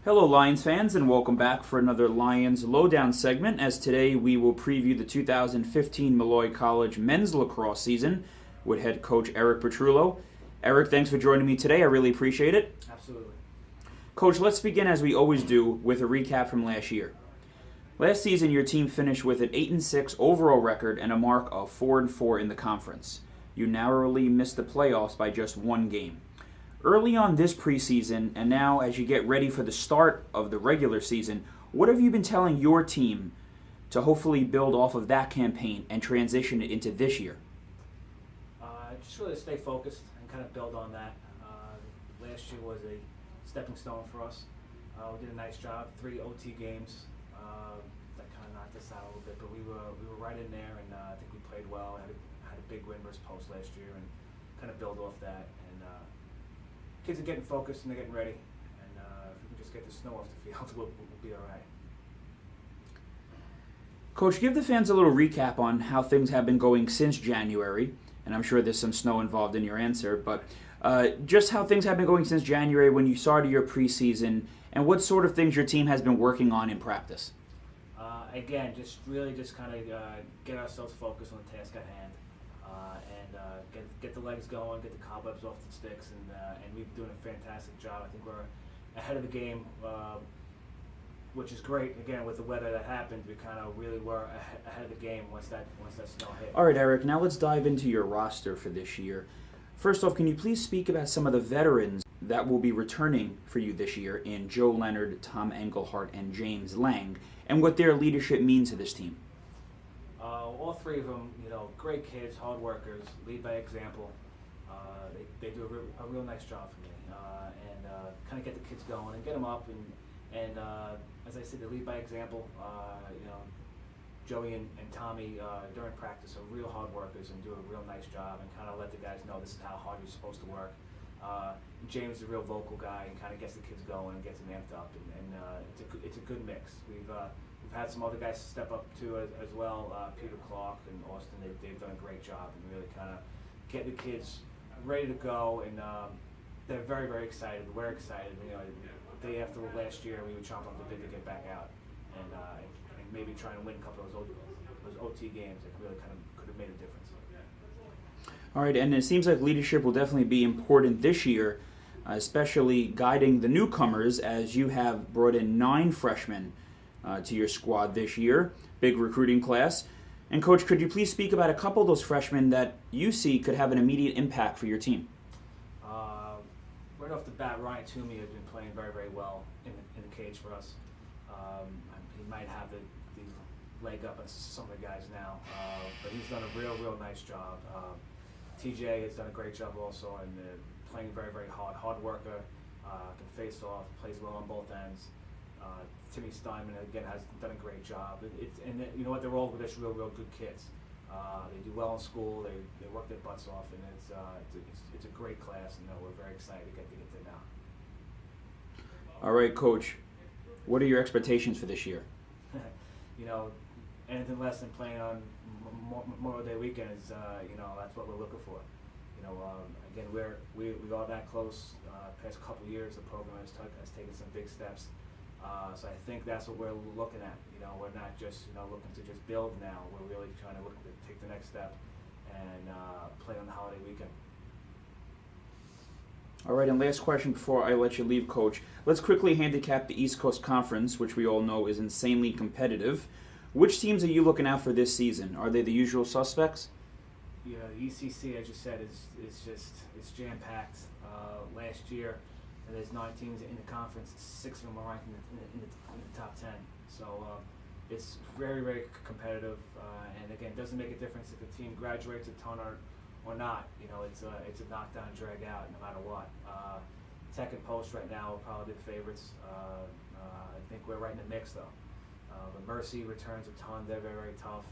Hello Lions fans, and welcome back for another Lions Lowdown segment, as today we will preview the 2015 Molloy College men's lacrosse season with head coach Eric Petrullo. Eric, thanks for joining me today. I really appreciate it. Absolutely. Coach, let's begin as we always do with a recap from last year. Last season, your team finished with an 8-6 overall record and a mark of 4-4 in the conference. You narrowly missed the playoffs by just one game. Early on this preseason, and now as you get ready for the start of the regular season, what have you been telling your team to hopefully build off of that campaign and transition it into this year? Just really stay focused and kind of build on that. Last year was a stepping stone for us. We did a nice job, 3 OT games. That kind of knocked us out a little bit, but we were right in there, and I think we played well. Had a big win versus Post last year, and kind of build off that. And kids are getting focused and they're getting ready, and if we can just get the snow off the field, we'll be all right. Coach, give the fans a little recap on how things have been going since January, and I'm sure there's some snow involved in your answer, but just how things have been going since January when you started your preseason, and what sort of things your team has been working on in practice. Again, just kind of get ourselves focused on the task at hand, and get the legs going, get the cobwebs off the sticks, and we've been doing a fantastic job. I think we're ahead of the game, which is great. Again, with the weather that happened, we kind of really were ahead of the game once that snow hit. All right, Eric, now let's dive into your roster for this year. First off, can you please speak about some of the veterans that will be returning for you this year in Joe Leonard, Tom Engelhardt, and James Lang, and what their leadership means to this team? All 3 of them, great kids, hard workers, lead by example. They do a real nice job for me, and kind of get the kids going and get them up. And as I said, they lead by example. Joey and Tommy during practice are real hard workers and do a real nice job, and kind of let the guys know this is how hard you're supposed to work. James is a real vocal guy and kind of gets the kids going and gets them amped up, and it's a good mix. We've had some other guys step up too as well. Peter Clark and Austin, they've done a great job and really kind of get the kids ready to go, and they're very, very excited. We're excited. The day after last year, we were chomping on the bit to get back out and maybe trying to win a couple of those OT games that really kind of could have made a difference. All right, and it seems like leadership will definitely be important this year, especially guiding the newcomers, as you have brought in 9 freshmen to your squad this year. Big recruiting class. And Coach, could you please speak about a couple of those freshmen that you see could have an immediate impact for your team? Right off the bat, Ryan Toomey has been playing very, very well in the cage for us. He might have the leg up on some of the guys now, but he's done a real nice job. TJ has done a great job also, and playing very, very hard worker, can face off, plays well on both ends. Timmy Steinman again has done a great job. And you know what? They're all just real good kids. They do well in school. They work their butts off, and it's a great class. And we're very excited to get there now. All right, Coach. What are your expectations for this year? Anything less than playing on Memorial Day weekend is, that's what we're looking for. Again, we are that close. Past couple of years, the program has taken some big steps. So I think that's what we're looking at. We're not just looking to just build now. We're really trying to look to take the next step and play on the holiday weekend. All right, and last question before I let you leave, Coach. Let's quickly handicap the East Coast Conference, which we all know is insanely competitive. Which teams are you looking out for this season? Are they the usual suspects? Yeah, the ECC, as you said, it's jam-packed. Last year, there's 9 teams in the conference. 6 of them are ranked in the top 10. So it's very, very competitive. And again, it doesn't make a difference if a team graduates a ton or not. It's a knockdown, drag out, no matter what. Tech and Post right now are probably the favorites. I think we're right in the mix though. The Mercy returns a ton. They're very, very tough.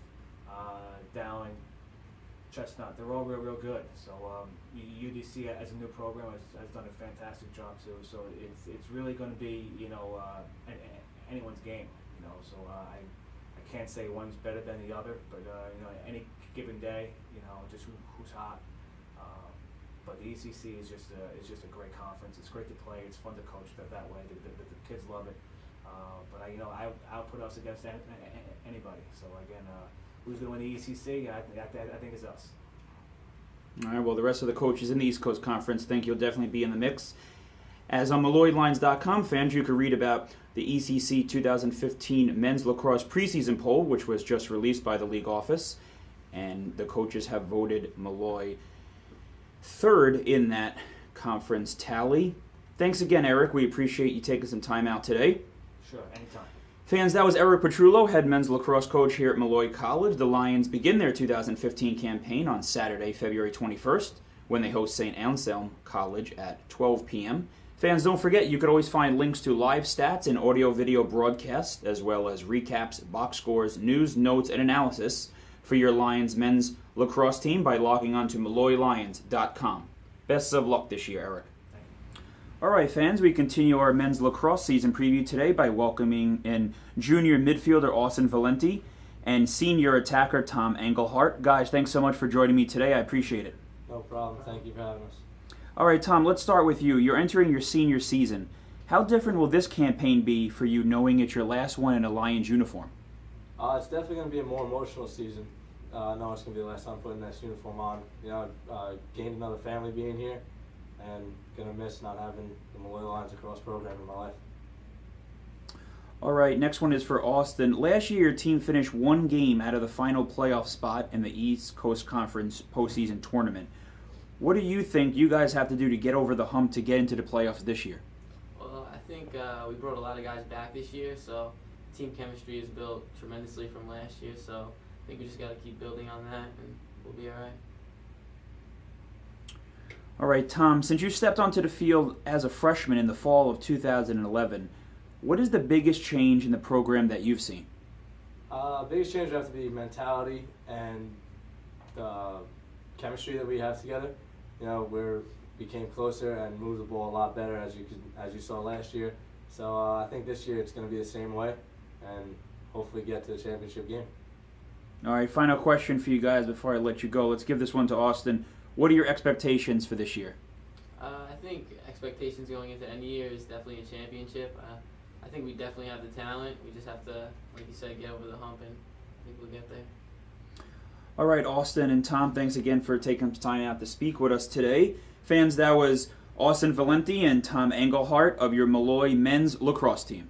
Dowling, Chestnut, they're all real good. So UDC as a new program has done a fantastic job too. So it's really going to be anyone's game. So I can't say one's better than the other, but any given day, just who's hot. But the ECC is just a great conference. It's great to play. It's fun to coach that way. The kids love it. But I would put us against anybody. So again, who's going to win the ECC? I think it's us. All right, well, the rest of the coaches in the East Coast Conference think you'll definitely be in the mix. As on MolloyLines.com, fans, you can read about the ECC 2015 Men's Lacrosse preseason poll, which was just released by the league office. And the coaches have voted Molloy third in that conference tally. Thanks again, Eric. We appreciate you taking some time out today. Sure, anytime. Fans, that was Eric Petrullo, head men's lacrosse coach here at Molloy College. The Lions begin their 2015 campaign on Saturday, February 21st, when they host St. Anselm College at 12 p.m. Fans, don't forget, you could always find links to live stats and audio-video broadcasts, as well as recaps, box scores, news, notes, and analysis for your Lions men's lacrosse team by logging on to MolloyLions.com. Best of luck this year, Eric. All right, fans, we continue our men's lacrosse season preview today by welcoming in junior midfielder Austin Valenti and senior attacker Tom Engelhardt. Guys, thanks so much for joining me today. I appreciate it. No problem. Thank you for having us. All right, Tom, let's start with you. You're entering your senior season. How different will this campaign be for you knowing it's your last one in a Lions uniform? It's definitely going to be a more emotional season. I know it's going to be the last time putting this uniform on. You know, I've gained another family being here, and going to miss not having the Molloy Lions lacrosse program in my life. All right, next one is for Austin. Last year, your team finished one game out of the final playoff spot in the East Coast Conference postseason tournament. What do you think you guys have to do to get over the hump to get into the playoffs this year? Well, I think we brought a lot of guys back this year, so team chemistry is built tremendously from last year, so I think we just got to keep building on that, and we'll be all right. All right, Tom, since you stepped onto the field as a freshman in the fall of 2011, what is the biggest change in the program that you've seen? Biggest change would have to be mentality and the chemistry that we have together. You know, we became closer and moved the ball a lot better as you saw last year. So I think this year it's going to be the same way, and hopefully get to the championship game. All right, final question for you guys before I let you go. Let's give this one to Austin. What are your expectations for this year? I think expectations going into any year is definitely a championship. I think we definitely have the talent. We just have to, like you said, get over the hump, and I think we'll get there. All right, Austin and Tom, thanks again for taking some time out to speak with us today. Fans, that was Austin Valenti and Tom Engelhardt of your Molloy men's lacrosse team.